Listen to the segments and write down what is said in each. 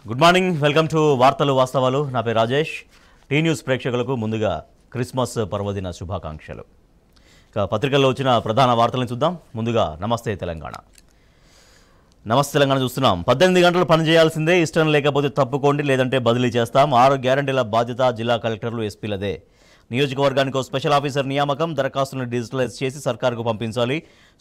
Good morning, welcome to వార్తలు వాస్తవాలు. నా పేరు రాజేష్. టీ న్యూస్ ప్రేక్షకులకు ముందుగా క్రిస్మస్ పర్వదిన శుభాకాంక్షలు. ఇక పత్రికల్లో వచ్చిన ప్రధాన వార్తలను చూద్దాం. ముందుగా నమస్తే తెలంగాణ. నమస్తే తెలంగాణ చూస్తున్నాం. 18 గంటలు పనిచేయాల్సిందే, ఇష్టం లేకపోతే తప్పుకోండి, లేదంటే బదిలీ చేస్తాం. 6 గ్యారంటీల బాధ్యత జిల్లా కలెక్టర్లు, ఎస్పీలదే. నియోజకవర్గానికి స్పెషల్ ఆఫీసర్ నియామకం, దరఖాస్తులను డిజిటలైజ్ చేసి సర్కారుకు పంపించాలి.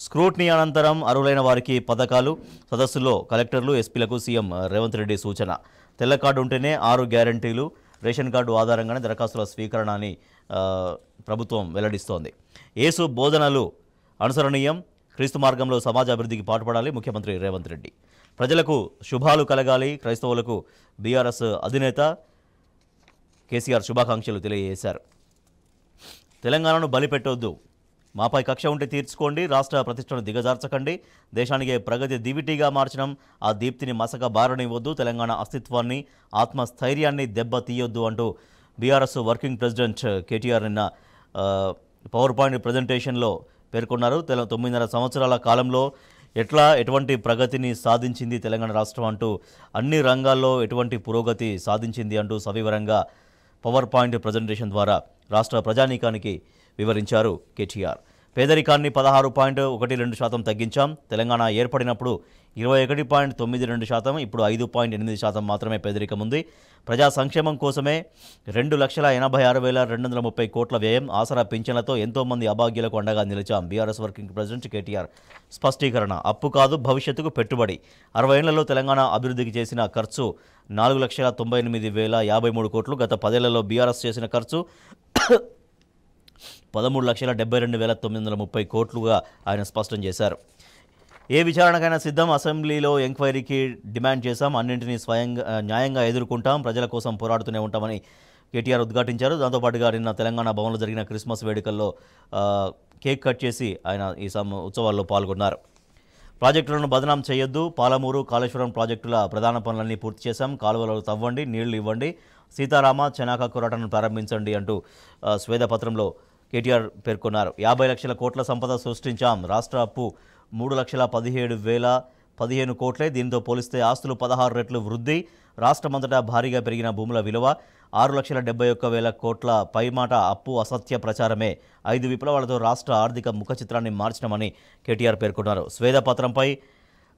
స్క్రూట్నీ అనంతరం అర్హులైన వారికి పథకాలు. సదస్సులో కలెక్టర్లు, ఎస్పీలకు సీఎం రేవంత్ రెడ్డి సూచన. తెల్ల కార్డు ఉంటేనే 6 గ్యారంటీలు, రేషన్ కార్డు ఆధారంగానే దరఖాస్తుల స్వీకరణ అని ప్రభుత్వం వెల్లడిస్తోంది. యేసు బోధనలు అనుసరణీయం, క్రీస్తు మార్గంలో సమాజ అభివృద్ధికి పాటుపడాలి ముఖ్యమంత్రి రేవంత్ రెడ్డి. ప్రజలకు శుభాలు కలగాలి, క్రైస్తవులకు బీఆర్ఎస్ అధినేత కేసీఆర్ శుభాకాంక్షలు తెలియజేశారు. తెలంగాణను బలిపెట్టొద్దు, మాపై కక్ష ఉంటే తీర్చుకోండి, రాష్ట్ర ప్రతిష్టను దిగజార్చకండి, దేశానికి ప్రగతి దివిటీగా మార్చడం, ఆ దీప్తిని మసక బారనివ్వద్దు, తెలంగాణ అస్తిత్వాన్ని, ఆత్మస్థైర్యాన్ని దెబ్బ తీయొద్దు అంటూ బీఆర్ఎస్ వర్కింగ్ ప్రెసిడెంట్ కేటీఆర్ నిన్న పవర్ పాయింట్ ప్రజెంటేషన్లో పేర్కొన్నారు. 9.5 సంవత్సరాల కాలంలో ఎటువంటి ప్రగతిని సాధించింది తెలంగాణ రాష్ట్రం అంటూ, అన్ని రంగాల్లో ఎటువంటి పురోగతి సాధించింది అంటూ సవివరంగా పవర్ పాయింట్ ప్రజెంటేషన్ ద్వారా రాష్ట్ర ప్రజానీకానికి వివరించారు కేటీఆర్. పేదరికాన్ని 16.12% తగ్గించాం. తెలంగాణ ఏర్పడినప్పుడు 21.92%, ఇప్పుడు 5.8% మాత్రమే పేదరికం ఉంది. ప్రజా సంక్షేమం కోసమే 2,86,230 కోట్ల వ్యయం. ఆసరా పింఛన్లతో ఎంతోమంది అభాగ్యులకు అండగా నిలిచాం. బీఆర్ఎస్ వర్కింగ్ ప్రెసిడెంట్ కేటీఆర్ స్పష్టీకరణ. అప్పు కాదు, భవిష్యత్తుకు పెట్టుబడి. 60 ఏళ్లలో తెలంగాణ అభివృద్ధికి చేసిన ఖర్చు 4,98,053 కోట్లు. గత 10 ఏళ్లలో బీఆర్ఎస్ చేసిన ఖర్చు 13,72,930 కోట్లుగా ఆయన స్పష్టం చేశారు. ఏ విచారణకైనా సిద్ధం, అసెంబ్లీలో ఎంక్వైరీకి డిమాండ్ చేశాం, అన్నింటినీ న్యాయంగా ఎదుర్కొంటాం, ప్రజల కోసం పోరాడుతూనే ఉంటామని కేటీఆర్ ఉద్ఘాటించారు. దాంతోపాటుగా నిన్న తెలంగాణ భవన్లో జరిగిన క్రిస్మస్ వేడుకల్లో కేక్ కట్ చేసి ఆయన ఈ ఉత్సవాల్లో పాల్గొన్నారు. ప్రాజెక్టులను బదనాం చేయొద్దు, పాలమూరు, కాళేశ్వరం ప్రాజెక్టుల ప్రధాన పనులన్నీ పూర్తి చేశాం, కాలువలు తవ్వండి, నీళ్లు ఇవ్వండి, సీతారామ చెనాక కొరటను ప్రారంభించండి అంటూ స్వేదపత్రంలో కేటీఆర్ పేర్కొన్నారు. 50 లక్షల కోట్ల సంపద సృష్టించాం, రాష్ట్ర అప్పు 3,17,015 కోట్లే. దీంతో పోలిస్తే ఆస్తులు 16 రెట్లు వృద్ధి. రాష్ట్రమంతటా భారీగా పెరిగిన భూముల విలువ 6,71,000 కోట్ల. పైమాట అప్పు అసత్య ప్రచారమే. 5 విప్లవాలతో రాష్ట్ర ఆర్థిక ముఖ చిత్రాన్ని మార్చడమని కేటీఆర్ పేర్కొన్నారు. స్వేదపత్రంపై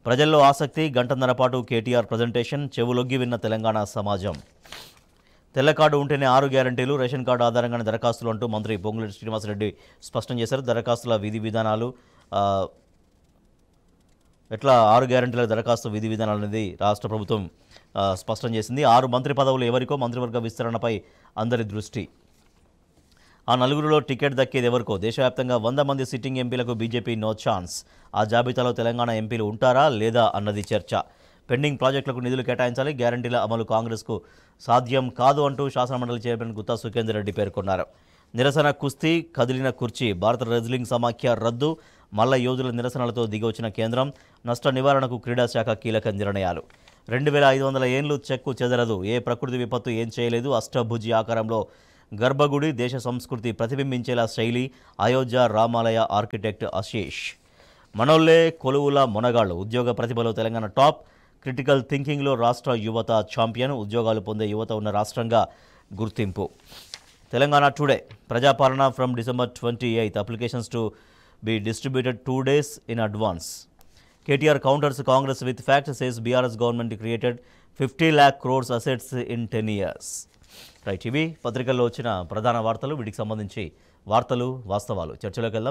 ప్రజల్లో ఆసక్తి. గంటన్నర పాటు కేటీఆర్ ప్రజెంటేషన్. చెవులొగ్గి విన్న తెలంగాణ సమాజం. తెల్ల కార్డు ఉంటేనే 6 గ్యారంటీలు, రేషన్ కార్డు ఆధారంగానే దరఖాస్తులు అంటూ మంత్రి పొంగులేటి శ్రీనివాసరెడ్డి స్పష్టం చేశారు. దరఖాస్తుల విధి విధానాలు, ఎట్లా 6 గ్యారంటీల దరఖాస్తు విధి విధానాలు అనేది రాష్ట్ర ప్రభుత్వం స్పష్టం చేసింది. 6 మంత్రి పదవులు ఎవరికో, మంత్రివర్గ విస్తరణపై అందరి దృష్టి. ఆ 4గురిలో టికెట్ దక్కేది ఎవరికో. దేశవ్యాప్తంగా 100 మంది సిట్టింగ్ ఎంపీలకు బీజేపీ నో ఛాన్స్. ఆ జాబితాలో తెలంగాణ ఎంపీలు ఉంటారా లేదా అన్నది చర్చ. పెండింగ్ ప్రాజెక్టులకు నిధులు కేటాయించాలి, గ్యారంటీల అమలు కాంగ్రెస్కు సాధ్యం కాదు అంటూ శాసనమండలి చైర్మన్ గుత్తా సుఖేందర్ రెడ్డి పేర్కొన్నారు. నిరసన కుస్తీ, కదిలిన కుర్చీ. భారత రెజ్లింగ్ సమాఖ్య రద్దు, మల్ల యోధుల నిరసనలతో దిగొచ్చిన కేంద్రం. నష్ట నివారణకు క్రీడాశాఖ కీలక నిర్ణయాలు. 2,500 ఏళ్లు చెక్కు చెదరదు, ఏ ప్రకృతి విపత్తు ఏం చేయలేదు. అష్టభుజి ఆకారంలో గర్భగుడి, దేశ సంస్కృతి ప్రతిబింబించేలా శైలి. అయోధ్య రామాలయ ఆర్కిటెక్ట్ ఆశీష్. మనోళ్లే కొలువుల మొనగాళ్లు. ఉద్యోగ ప్రతిభలో తెలంగాణ టాప్. క్రిటికల్ థింకింగ్లో రాష్ట్ర యువత ఛాంపియన్. ఉద్యోగాలు పొందే యువత ఉన్న రాష్ట్రంగా గుర్తింపు. Telangana today. Prajapalana from December 28. Applications to be distributed 2 days in advance. KTR counters Congress with facts, says BRS government created 50 lakh crores assets in 10 years. Right, ఇవి పత్రికల్లో వచ్చిన ప్రధాన వార్తలు. వీటికి సంబంధించి వార్తలు వాస్తవాలు చర్చలోకి వెళ్దాం.